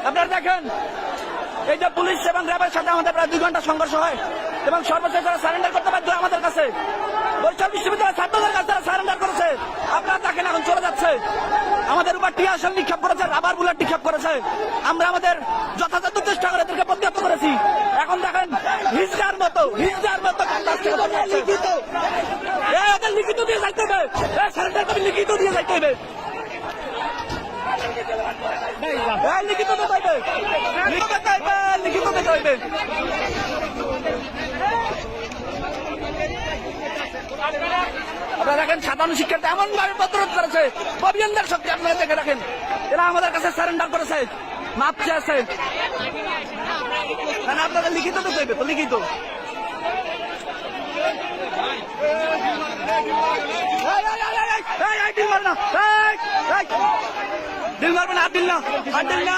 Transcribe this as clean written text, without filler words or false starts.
আপনারা দেখেন এই যে পুলিশ এবং র্যাবের সাথে আমাদের প্রায় 2 ঘন্টা সংঘর্ষ হয় এবং সর্বশেষ তারা সারেন্ডার করতে বাধ্য হয় আমাদের কাছে। বরিশাল বিশ্ববিদ্যালয়ের ছাত্রদের কাছে তারা সারেন্ডার করেছে। আপনারা দেখেন এখন চলে যাচ্ছে, আমাদের উপর টিয়ার শেল নিক্ষেপ করেছে, রাবার বুলেট নিক্ষেপ করেছে। আমরা আমাদের যথাযথ চেষ্টা করে এদেরকে প্রতিহত করেছি। এখন দেখেন হিজড়ার মতো এদের লিখিত দিয়ে যাইতে হবে, সারেন্ডার করে লিখিত দিয়ে যাইতে হবে, লিখিত দিতে হইবে, লিখিত দিতে হইবে। আপনারা দেখেন সাধারণ শিক্ষার্থী এমন ভাবে প্রতিরোধ করেছে, অভিযানদের শক্তি আপনারা দেখে রাখেন। এরা আমাদের কাছে সারেন্ডার করেছে, মাপ চেয়েছে। আপনাদের লিখিত দিতে হইবে, তো লিখিত ডিল মারবে না, আর ডিল না।